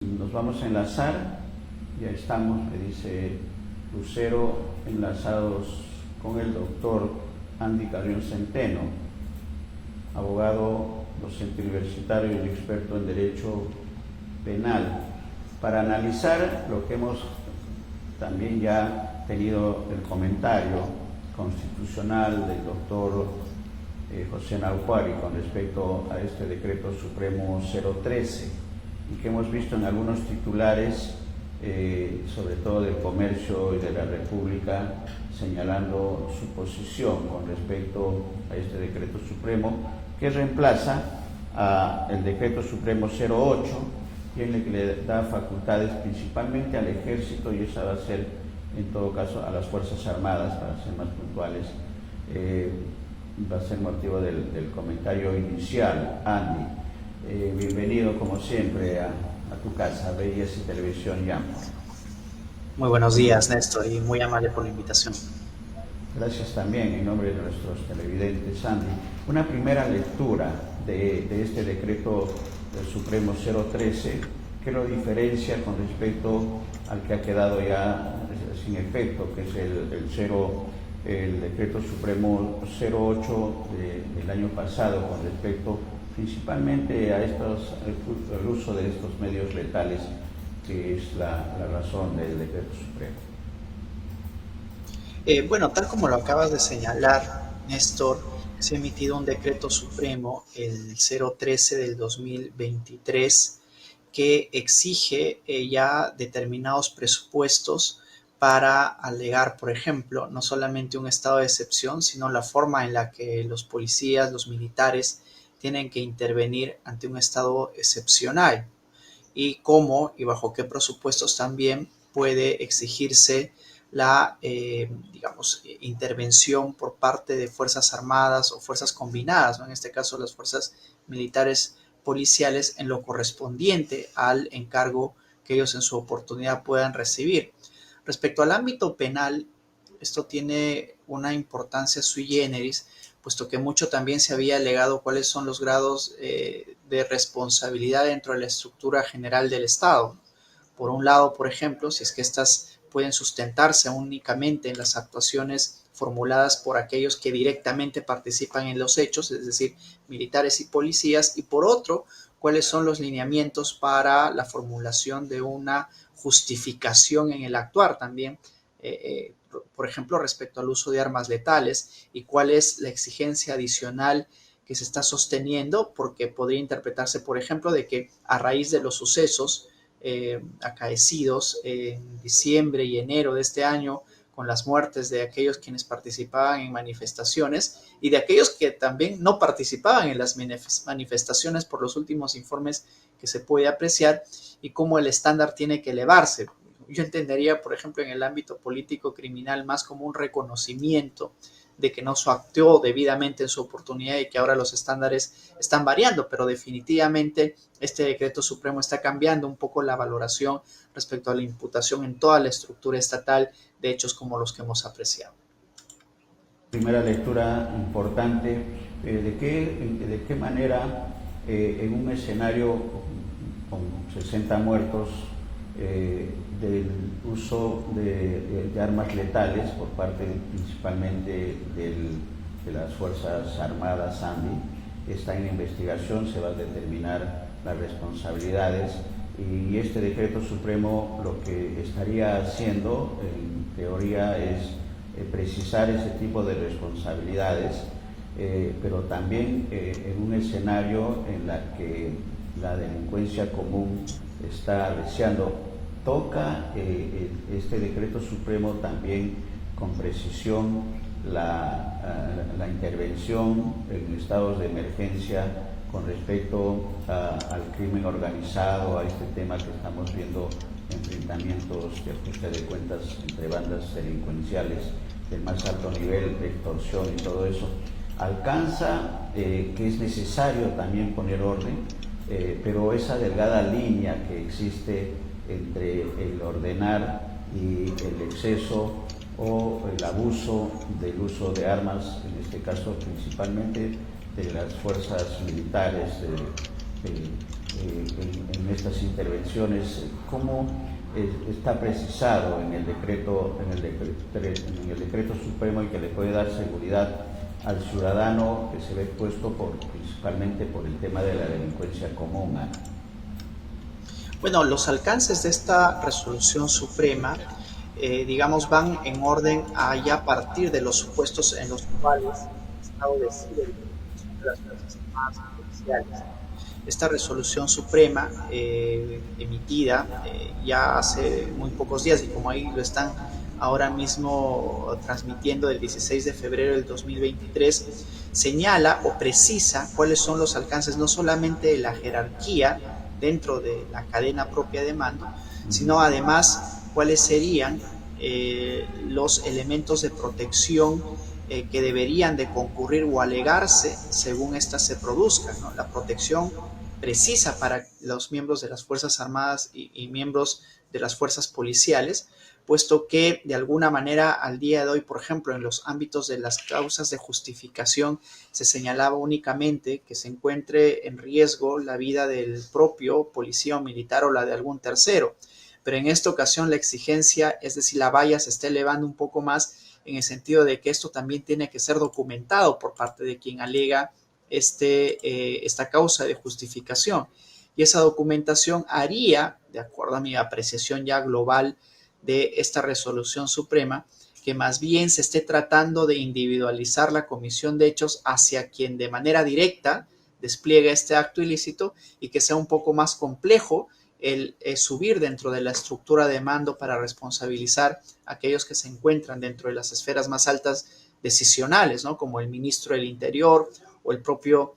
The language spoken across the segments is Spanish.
Nos vamos a enlazar, ya estamos, me dice Lucero, enlazados con el doctor Andy Carrión Centeno, abogado, docente universitario y experto en Derecho Penal, para analizar lo que hemos también ya tenido el comentario constitucional del doctor José Nauquari con respecto a este decreto supremo 013 y que hemos visto en algunos titulares, sobre todo del Comercio y de la República, señalando su posición con respecto a este decreto supremo que reemplaza al decreto supremo 08 y en el que le da facultades principalmente al Ejército, y esa va a ser en todo caso a las Fuerzas Armadas, para ser más puntuales. Va a ser motivo del comentario inicial. Andy, bienvenido como siempre a tu casa, Reyes y Televisión YAM. Muy buenos días, Néstor, y muy amable por la invitación. Gracias también en nombre de nuestros televidentes, Andy. Una primera lectura de este decreto del Supremo 013, ¿qué lo diferencia con respecto al que ha quedado ya sin efecto, que es el decreto supremo 08 del año pasado, con respecto principalmente a el uso de estos medios letales, que es la razón del decreto supremo? Bueno, tal como lo acabas de señalar, Néstor, se ha emitido un decreto supremo, el 013 del 2023, que exige ya determinados presupuestos para alegar, por ejemplo, no solamente un estado de excepción, sino la forma en la que los policías, los militares, tienen que intervenir ante un estado excepcional y cómo y bajo qué presupuestos también puede exigirse la, digamos, intervención por parte de Fuerzas Armadas o Fuerzas Combinadas, ¿no? En este caso las Fuerzas Militares Policiales, en lo correspondiente al encargo que ellos en su oportunidad puedan recibir. Respecto al ámbito penal, esto tiene una importancia sui generis, puesto que mucho también se había alegado cuáles son los grados de responsabilidad dentro de la estructura general del Estado. Por un lado, por ejemplo, si es que estas pueden sustentarse únicamente en las actuaciones formuladas por aquellos que directamente participan en los hechos, es decir, militares y policías, y por otro, cuáles son los lineamientos para la formulación de una justificación en el actuar también, por ejemplo, respecto al uso de armas letales, y cuál es la exigencia adicional que se está sosteniendo, porque podría interpretarse, por ejemplo, de que a raíz de los sucesos acaecidos en diciembre y enero de este año, con las muertes de aquellos quienes participaban en manifestaciones y de aquellos que también no participaban en las manifestaciones, por los últimos informes que se puede apreciar, y cómo el estándar tiene que elevarse. Yo entendería, por ejemplo, en el ámbito político criminal más como un reconocimiento de que no se actuó debidamente en su oportunidad y que ahora los estándares están variando, pero definitivamente este decreto supremo está cambiando un poco la valoración respecto a la imputación en toda la estructura estatal de hechos como los que hemos apreciado. Primera lectura importante. ¿De qué manera en un escenario con 60 muertos, del uso de armas letales por parte principalmente de las Fuerzas Armadas, Andy, está en investigación, se va a determinar las responsabilidades, y este decreto supremo lo que estaría haciendo en teoría es precisar ese tipo de responsabilidades, pero también en un escenario en la que la delincuencia común está arreciando. Toca este decreto supremo también con precisión la intervención en estados de emergencia con respecto al crimen organizado, a este tema que estamos viendo, enfrentamientos de ajuste de cuentas entre bandas delincuenciales del más alto nivel, de extorsión y todo eso. Alcanza que es necesario también poner orden, pero esa delgada línea que existe entre el ordenar y el exceso o el abuso del uso de armas, en este caso principalmente de las fuerzas militares en estas intervenciones, ¿cómo está precisado en el decreto, en el decreto supremo y que le puede dar seguridad al ciudadano que se ve expuesto principalmente por el tema de la delincuencia común? Bueno, los alcances de esta resolución suprema, digamos, van en orden a ya partir de los supuestos en los cuales el Estado decide la intervención de las Fuerzas Armadas y policiales. Esta resolución suprema, emitida ya hace muy pocos días, y como ahí lo están ahora mismo transmitiendo del 16 de febrero del 2023, señala o precisa cuáles son los alcances no solamente de la jerarquía dentro de la cadena propia de mando, sino además cuáles serían los elementos de protección que deberían de concurrir o alegarse según ésta se produzca, ¿no? La protección precisa para los miembros de las Fuerzas Armadas y miembros de las fuerzas policiales, puesto que de alguna manera al día de hoy, por ejemplo, en los ámbitos de las causas de justificación, se señalaba únicamente que se encuentre en riesgo la vida del propio policía o militar o la de algún tercero. Pero en esta ocasión la exigencia, es decir, la valla se está elevando un poco más en el sentido de que esto también tiene que ser documentado por parte de quien alega esta causa de justificación. Y esa documentación haría, de acuerdo a mi apreciación ya global de esta resolución suprema, que más bien se esté tratando de individualizar la comisión de hechos hacia quien de manera directa despliega este acto ilícito, y que sea un poco más complejo el subir dentro de la estructura de mando para responsabilizar a aquellos que se encuentran dentro de las esferas más altas decisionales, ¿no? Como el ministro del Interior o el propio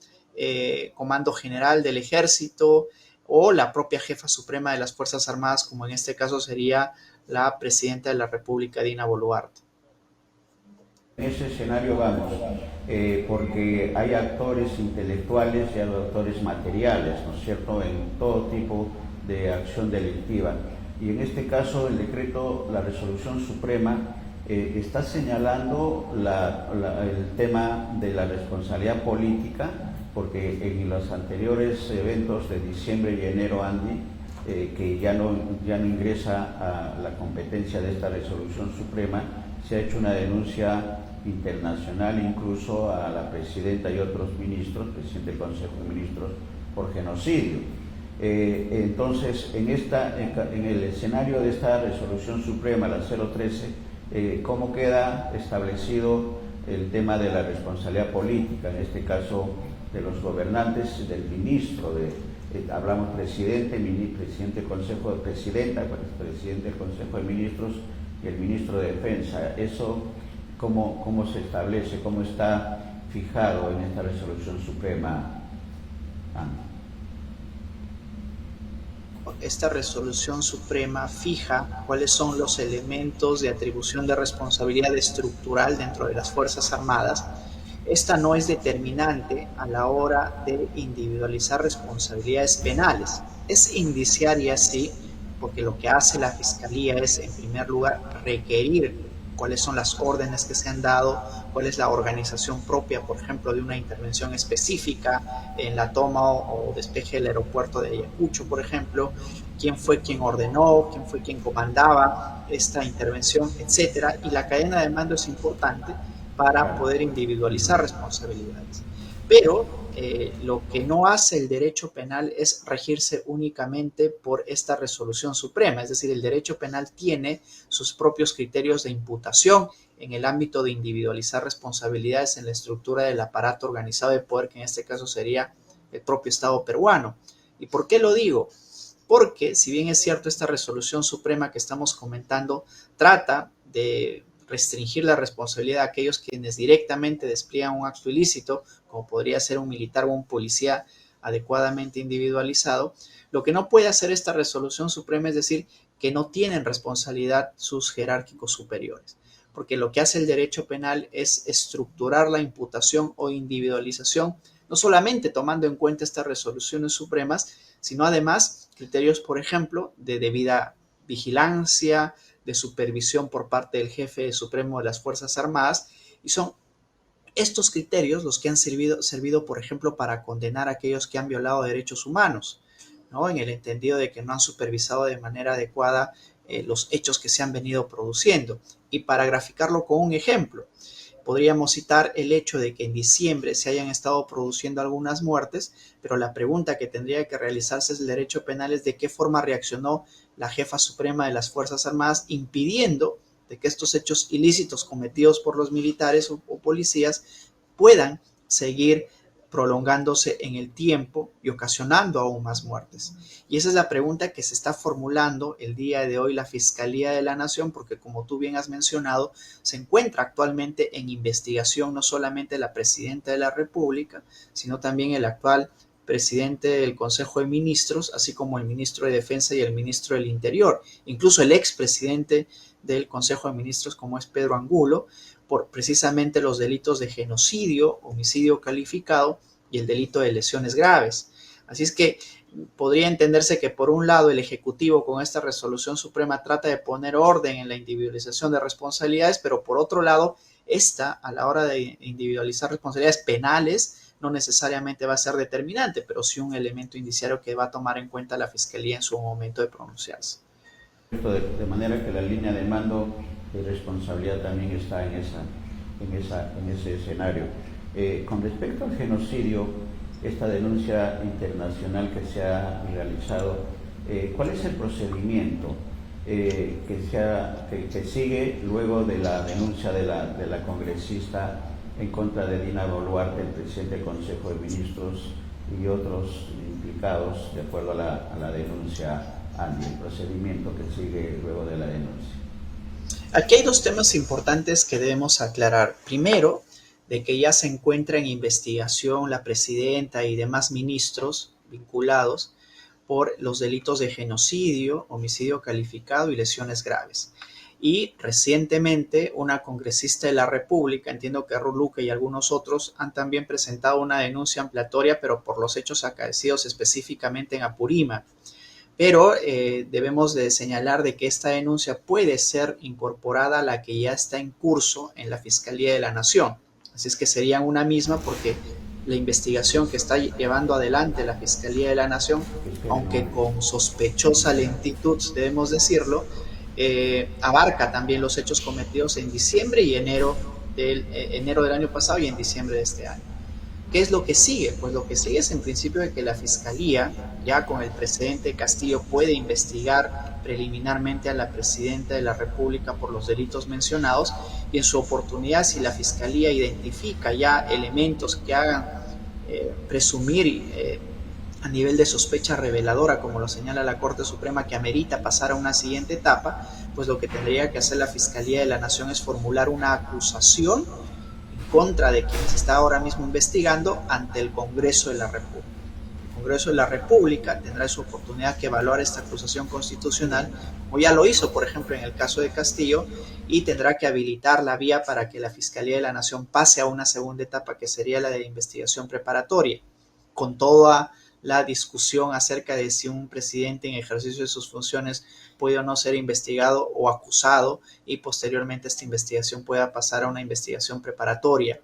Comando General del Ejército o la propia jefa suprema de las Fuerzas Armadas, como en este caso sería la presidenta de la República, Dina Boluarte. En ese escenario vamos, porque hay actores intelectuales y hay actores materiales, ¿no es cierto?, en todo tipo de acción delictiva. Y en este caso el decreto, la resolución suprema, está señalando el tema de la responsabilidad política, porque en los anteriores eventos de diciembre y enero, Andy, que ya no ingresa a la competencia de esta resolución suprema, se ha hecho una denuncia internacional incluso a la presidenta y otros ministros, presidente del Consejo de Ministros, por genocidio. Entonces, en el escenario de esta resolución suprema, la 013, ¿cómo queda establecido el tema de la responsabilidad política, en este caso de los gobernantes, del ministro, hablamos presidente del Consejo de Presidenta, presidente del Consejo de Ministros y el ministro de Defensa? Eso, ¿cómo se establece, cómo está fijado en esta resolución suprema, Ana? Esta resolución suprema fija cuáles son los elementos de atribución de responsabilidad estructural dentro de las Fuerzas Armadas. Esta no es determinante a la hora de individualizar responsabilidades penales. Es indiciaria, sí, porque lo que hace la Fiscalía es, en primer lugar, requerir cuáles son las órdenes que se han dado, cuál es la organización propia, por ejemplo, de una intervención específica en la toma o despeje del aeropuerto de Ayacucho, por ejemplo, quién fue quien ordenó, quién fue quien comandaba esta intervención, etcétera. Y la cadena de mando es importante para poder individualizar responsabilidades. Pero lo que no hace el derecho penal es regirse únicamente por esta resolución suprema, es decir, el derecho penal tiene sus propios criterios de imputación en el ámbito de individualizar responsabilidades en la estructura del aparato organizado de poder, que en este caso sería el propio Estado peruano. ¿Y por qué lo digo? Porque, si bien es cierto, esta resolución suprema que estamos comentando trata de restringir la responsabilidad de aquellos quienes directamente despliegan un acto ilícito, como podría ser un militar o un policía adecuadamente individualizado, lo que no puede hacer esta resolución suprema es decir que no tienen responsabilidad sus jerárquicos superiores, porque lo que hace el derecho penal es estructurar la imputación o individualización, no solamente tomando en cuenta estas resoluciones supremas, sino además criterios, por ejemplo, de debida vigilancia, de supervisión por parte del jefe supremo de las Fuerzas Armadas, y son estos criterios los que han servido, por ejemplo, para condenar a aquellos que han violado derechos humanos. ¿no? En el entendido de que no han supervisado de manera adecuada los hechos que se han venido produciendo. Y para graficarlo con un ejemplo, podríamos citar el hecho de que en diciembre se hayan estado produciendo algunas muertes, pero la pregunta que tendría que realizarse es el derecho penal es de qué forma reaccionó la jefa suprema de las Fuerzas Armadas impidiendo de que estos hechos ilícitos cometidos por los militares o policías puedan seguir prolongándose en el tiempo y ocasionando aún más muertes. Y esa es la pregunta que se está formulando el día de hoy la Fiscalía de la Nación, porque como tú bien has mencionado, se encuentra actualmente en investigación no solamente la Presidenta de la República, sino también el actual presidente del Consejo de Ministros, así como el ministro de Defensa y el ministro del Interior, incluso el expresidente del Consejo de Ministros como es Pedro Angulo, por precisamente los delitos de genocidio, homicidio calificado y el delito de lesiones graves. Así es que podría entenderse que por un lado el Ejecutivo con esta resolución suprema trata de poner orden en la individualización de responsabilidades, pero por otro lado, esta a la hora de individualizar responsabilidades penales no necesariamente va a ser determinante, pero sí un elemento indiciario que va a tomar en cuenta la Fiscalía en su momento de pronunciarse. De manera que la línea de mando de responsabilidad también está en ese escenario. Con respecto al genocidio, esta denuncia internacional que se ha realizado, ¿cuál es el procedimiento que sigue luego de la denuncia de la congresista en contra de Dina Boluarte, el presidente del Consejo de Ministros y otros implicados, de acuerdo a la denuncia Andy, el procedimiento que sigue luego de la denuncia? Aquí hay dos temas importantes que debemos aclarar. Primero, de que ya se encuentra en investigación la presidenta y demás ministros vinculados por los delitos de genocidio, homicidio calificado y lesiones graves. Y recientemente una congresista de la República, entiendo que Ruth Luque y algunos otros, han también presentado una denuncia ampliatoria, pero por los hechos acaecidos específicamente en Apurímac. Pero debemos de señalar de que esta denuncia puede ser incorporada a la que ya está en curso en la Fiscalía de la Nación. Así es que serían una misma porque la investigación que está llevando adelante la Fiscalía de la Nación, aunque con sospechosa lentitud, debemos decirlo, abarca también los hechos cometidos en diciembre y enero del año pasado y en diciembre de este año. ¿Qué es lo que sigue? Pues lo que sigue es en principio de que la Fiscalía, ya con el precedente Castillo, puede investigar preliminarmente a la Presidenta de la República por los delitos mencionados y en su oportunidad, si la Fiscalía identifica ya elementos que hagan presumir a nivel de sospecha reveladora, como lo señala la Corte Suprema, que amerita pasar a una siguiente etapa, pues lo que tendría que hacer la Fiscalía de la Nación es formular una acusación contra de quien se está ahora mismo investigando ante el Congreso de la República. El Congreso de la República tendrá su oportunidad que evaluar esta acusación constitucional, como ya lo hizo, por ejemplo, en el caso de Castillo, y tendrá que habilitar la vía para que la Fiscalía de la Nación pase a una segunda etapa, que sería la de investigación preparatoria, con toda la discusión acerca de si un presidente en ejercicio de sus funciones puede o no ser investigado o acusado y posteriormente esta investigación pueda pasar a una investigación preparatoria.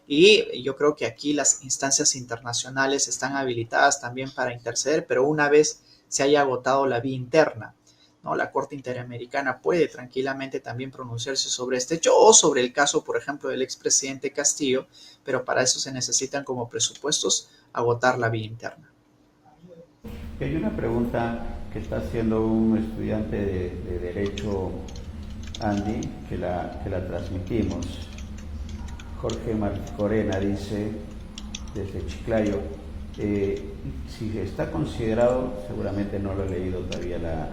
Y yo creo que aquí las instancias internacionales están habilitadas también para interceder, pero una vez se haya agotado la vía interna, ¿no? La Corte Interamericana puede tranquilamente también pronunciarse sobre este hecho o sobre el caso, por ejemplo, del expresidente Castillo, pero para eso se necesitan como presupuestos agotar la vía interna. Hay una pregunta que está haciendo un estudiante de Derecho, Andy, que la transmitimos. Jorge Corena dice, desde Chiclayo, si está considerado, seguramente no lo he leído todavía la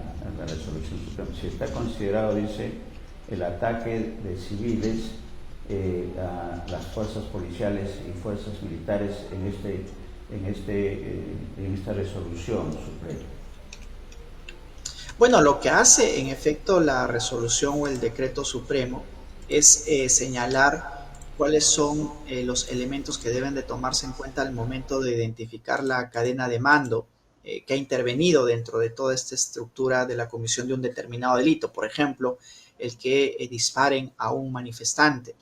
resolución suprema, si está considerado, dice, el ataque de civiles a las fuerzas policiales y fuerzas militares en esta resolución suprema. Bueno, lo que hace en efecto la resolución o el decreto supremo es señalar cuáles son los elementos que deben de tomarse en cuenta al momento de identificar la cadena de mando que ha intervenido dentro de toda esta estructura de la comisión de un determinado delito. Por ejemplo, el que disparen a un manifestante.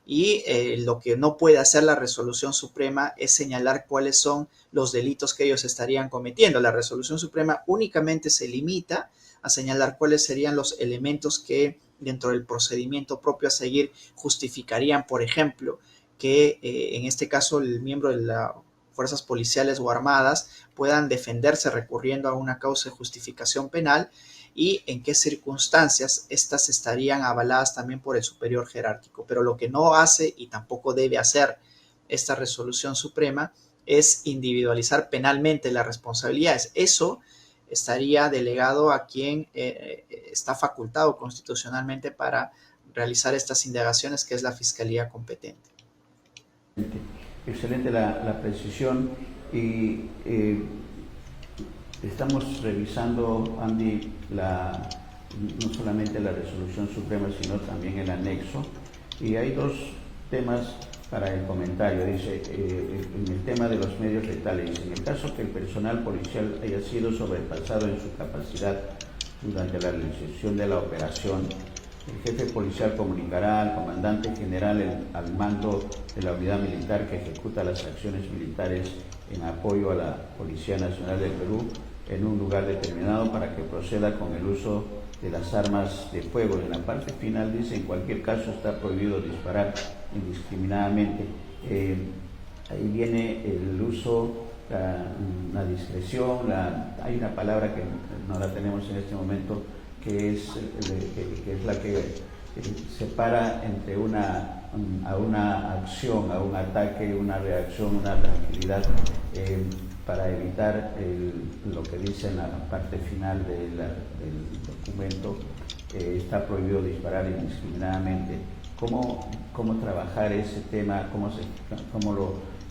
y lo que no puede hacer la resolución suprema es señalar cuáles son los delitos que ellos estarían cometiendo. La resolución suprema únicamente se limita a señalar cuáles serían los elementos que dentro del procedimiento propio a seguir justificarían, por ejemplo, que en este caso el miembro de las fuerzas policiales o armadas puedan defenderse recurriendo a una causa de justificación penal y en qué circunstancias estas estarían avaladas también por el superior jerárquico. Pero lo que no hace y tampoco debe hacer esta resolución suprema es individualizar penalmente las responsabilidades. Eso estaría delegado a quien está facultado constitucionalmente para realizar estas indagaciones, que es la Fiscalía competente. Excelente la precisión y estamos revisando, Andy, no solamente la resolución suprema, sino también el anexo, y hay dos temas para el comentario. Dice, en el tema de los medios letales, dice, en el caso que el personal policial haya sido sobrepasado en su capacidad durante la realización de la operación, el jefe policial comunicará al comandante general al mando de la unidad militar que ejecuta las acciones militares en apoyo a la Policía Nacional del Perú en un lugar determinado para que proceda con el uso de las armas de fuego. En la parte final dice, en cualquier caso está prohibido disparar indiscriminadamente. Ahí viene el uso, la discreción, hay una palabra que no la tenemos en este momento, que es la que separa entre a una acción, a un ataque, una reacción, una tranquilidad, para evitar lo que dice en la parte final del documento, está prohibido disparar indiscriminadamente. ¿Cómo trabajar ese tema? ¿Cómo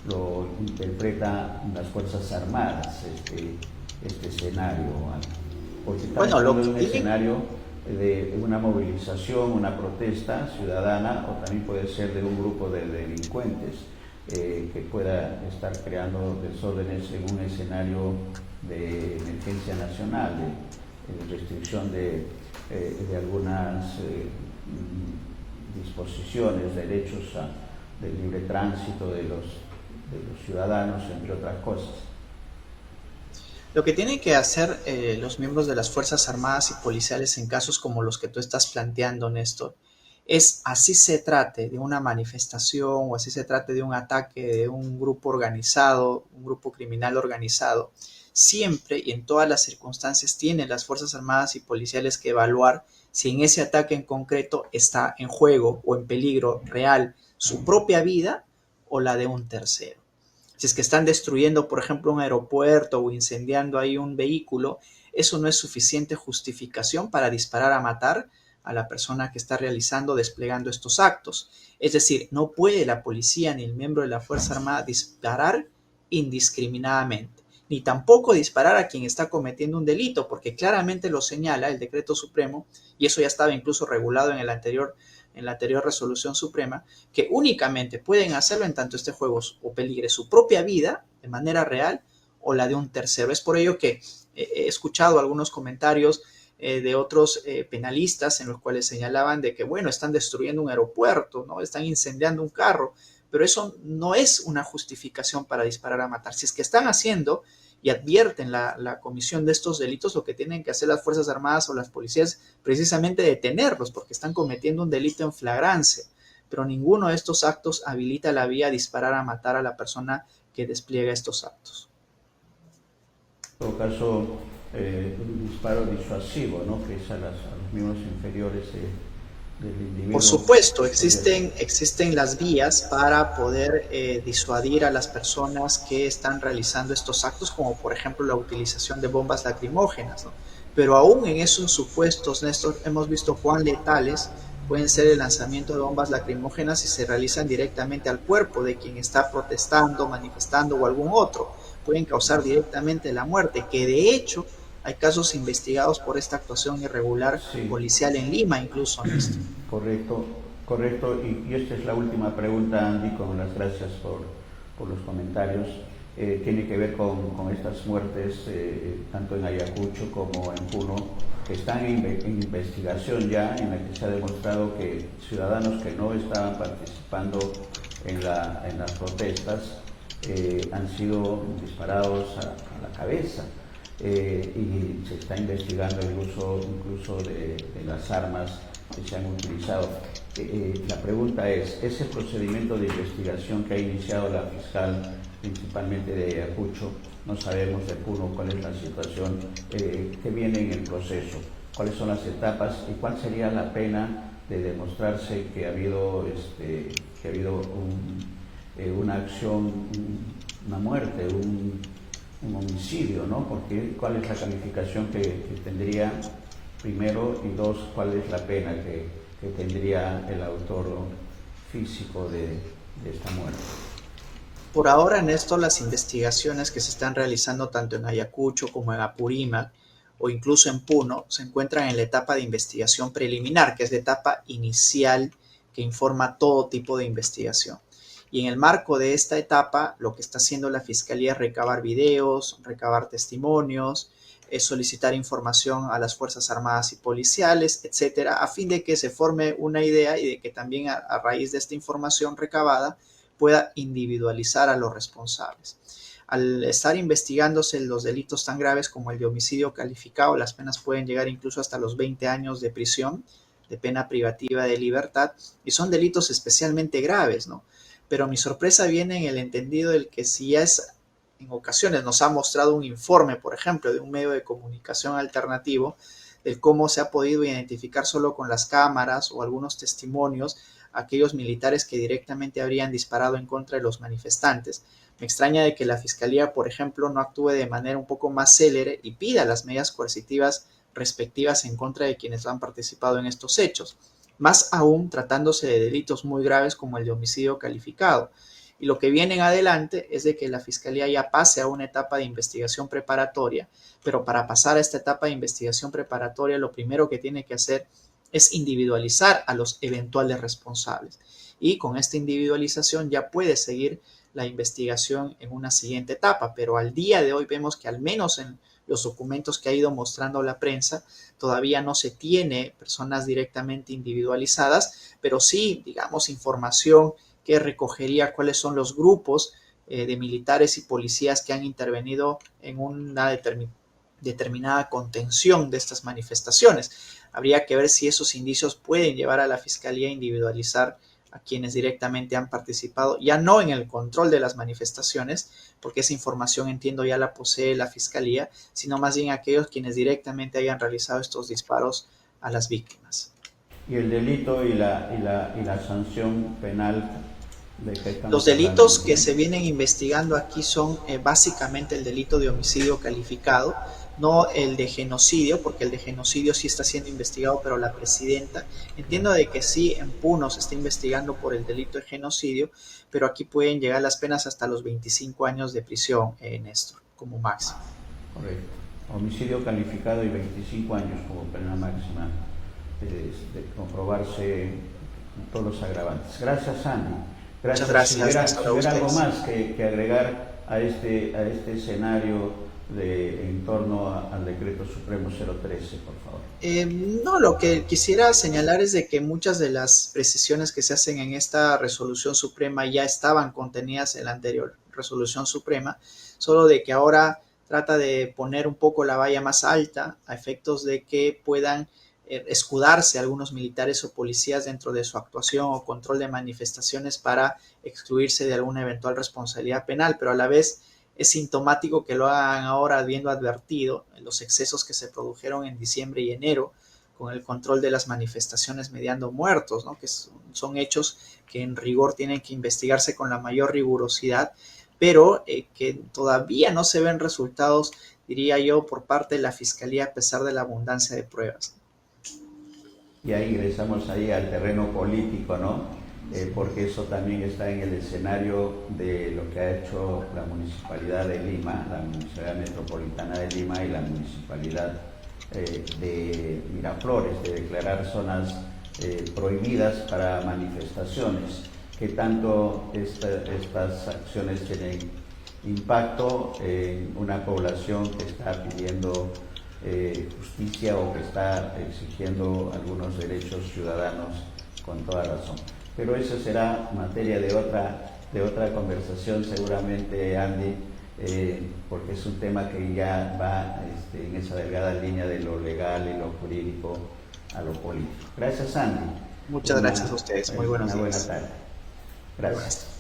lo interpretan las Fuerzas Armadas este escenario? Porque estamos hablando de un escenario de una movilización, una protesta ciudadana, o también puede ser de un grupo de delincuentes que pueda estar creando desórdenes en un escenario de emergencia nacional, de restricción de algunas disposiciones, derechos del libre tránsito de los ciudadanos, entre otras cosas. Lo que tienen que hacer los miembros de las Fuerzas Armadas y policiales en casos como los que tú estás planteando, Néstor, es, así se trate de una manifestación o así se trate de un ataque de un grupo organizado, un grupo criminal organizado, siempre y en todas las circunstancias tienen las Fuerzas Armadas y policiales que evaluar si en ese ataque en concreto está en juego o en peligro real su propia vida o la de un tercero. Si es que están destruyendo, por ejemplo, un aeropuerto o incendiando ahí un vehículo, eso no es suficiente justificación para disparar a matar a la persona que está realizando, desplegando estos actos. Es decir, no puede la policía ni el miembro de la Fuerza Armada disparar indiscriminadamente, ni tampoco disparar a quien está cometiendo un delito, porque claramente lo señala el decreto supremo, y eso ya estaba incluso regulado en la anterior resolución suprema, que únicamente pueden hacerlo en tanto este juego o peligre su propia vida de manera real o la de un tercero. Es por ello que he escuchado algunos comentarios de otros penalistas en los cuales señalaban de que, bueno, están destruyendo un aeropuerto, ¿no? Están incendiando un carro, pero eso no es una justificación para disparar a matar. Si es que están haciendo y advierten la comisión de estos delitos, lo que tienen que hacer las Fuerzas Armadas o las policías precisamente detenerlos, porque están cometiendo un delito en flagrancia, pero ninguno de estos actos habilita la vía a disparar a matar a la persona que despliega estos actos. En todo caso, un disparo disuasivo, ¿no? Que es a los miembros inferiores del individuo. Por supuesto, existen las vías para poder disuadir a las personas que están realizando estos actos, como por ejemplo la utilización de bombas lacrimógenas, ¿no? Pero aún en esos supuestos, Néstor, hemos visto cuán letales pueden ser el lanzamiento de bombas lacrimógenas si se realizan directamente al cuerpo de quien está protestando, manifestando o algún otro. Pueden causar directamente la muerte, que de hecho hay casos investigados por esta actuación irregular policial en Lima, incluso, Néstor. Correcto. Y esta es la última pregunta, Andy, con las gracias por los comentarios. Tiene que ver con estas muertes, tanto en Ayacucho como en Puno, que están en investigación ya, en la que se ha demostrado que ciudadanos que no estaban participando en las protestas han sido disparados a la cabeza. Y se está investigando el uso incluso de las armas que se han utilizado. La pregunta es, ¿ese procedimiento de investigación que ha iniciado la fiscal, principalmente de Ayacucho, no sabemos de Puno cuál es la situación que viene en el proceso, cuáles son las etapas y cuál sería la pena de demostrarse que ha habido, una acción, una muerte, un homicidio, ¿no? Porque ¿cuál es la calificación que tendría, primero, y dos, cuál es la pena que tendría el autor físico de esta muerte? Por ahora, Néstor, las investigaciones que se están realizando tanto en Ayacucho como en Apurímac o incluso en Puno se encuentran en la etapa de investigación preliminar, que es la etapa inicial que informa todo tipo de investigación. Y en el marco de esta etapa, lo que está haciendo la Fiscalía es recabar videos, recabar testimonios, solicitar información a las Fuerzas Armadas y policiales, etcétera, a fin de que se forme una idea y de que también a raíz de esta información recabada pueda individualizar a los responsables. Al estar investigándose los delitos tan graves como el de homicidio calificado, las penas pueden llegar incluso hasta los 20 años de prisión, de pena privativa de libertad, y son delitos especialmente graves, ¿no? Pero mi sorpresa viene en el entendido del que si ya en ocasiones nos ha mostrado un informe, por ejemplo, de un medio de comunicación alternativo, de cómo se ha podido identificar solo con las cámaras o algunos testimonios aquellos militares que directamente habrían disparado en contra de los manifestantes. Me extraña de que la Fiscalía, por ejemplo, no actúe de manera un poco más célere y pida las medidas coercitivas respectivas en contra de quienes han participado en estos hechos, más aún tratándose de delitos muy graves como el de homicidio calificado. Y lo que viene en adelante es de que la Fiscalía ya pase a una etapa de investigación preparatoria, pero para pasar a esta etapa de investigación preparatoria lo primero que tiene que hacer es individualizar a los eventuales responsables. Y con esta individualización ya puede seguir la investigación en una siguiente etapa, pero al día de hoy vemos que al menos en los documentos que ha ido mostrando la prensa, todavía no se tiene personas directamente individualizadas, pero sí, digamos, información que recogería cuáles son los grupos de militares y policías que han intervenido en una determinada contención de estas manifestaciones. Habría que ver si esos indicios pueden llevar a la Fiscalía a individualizar a quienes directamente han participado, ya no en el control de las manifestaciones, porque esa información entiendo ya la posee la Fiscalía, sino más bien aquellos quienes directamente hayan realizado estos disparos a las víctimas. ¿Y el delito y la sanción penal de qué estamos Los delitos hablando? que se vienen investigando aquí son básicamente el delito de homicidio calificado, no el de genocidio, porque el de genocidio sí está siendo investigado, pero la presidenta, entiendo de que sí en Puno se está investigando por el delito de genocidio, pero aquí pueden llegar las penas hasta los 25 años de prisión, Néstor, como máximo. Correcto. Homicidio calificado y 25 años como pena máxima de comprobarse todos los agravantes. Gracias, Andy. Muchas gracias. Si hubiera algo más que agregar a este escenario en torno al Decreto Supremo 013, por favor. No, lo que quisiera señalar es de que muchas de las precisiones que se hacen en esta resolución suprema ya estaban contenidas en la anterior resolución suprema, solo de que ahora trata de poner un poco la valla más alta a efectos de que puedan escudarse algunos militares o policías dentro de su actuación o control de manifestaciones para excluirse de alguna eventual responsabilidad penal, pero a la vez es sintomático que lo hagan ahora habiendo advertido los excesos que se produjeron en diciembre y enero con el control de las manifestaciones mediando muertos, ¿no? Que son hechos que en rigor tienen que investigarse con la mayor rigurosidad, pero que todavía no se ven resultados, diría yo, por parte de la Fiscalía a pesar de la abundancia de pruebas. Y ahí ingresamos ahí al terreno político, ¿no? Porque eso también está en el escenario de lo que ha hecho la Municipalidad de Lima, la Municipalidad Metropolitana de Lima y la Municipalidad de Miraflores, de declarar zonas prohibidas para manifestaciones. ¿Qué tanto estas acciones tienen impacto en una población que está pidiendo justicia o que está exigiendo algunos derechos ciudadanos con toda razón. Pero eso será materia de otra conversación seguramente, Andy, porque es un tema que ya va en esa delgada línea de lo legal y lo jurídico a lo político. Gracias, Andy. Muchas gracias a ustedes. Muy buenos Una buena días. tarde. Gracias.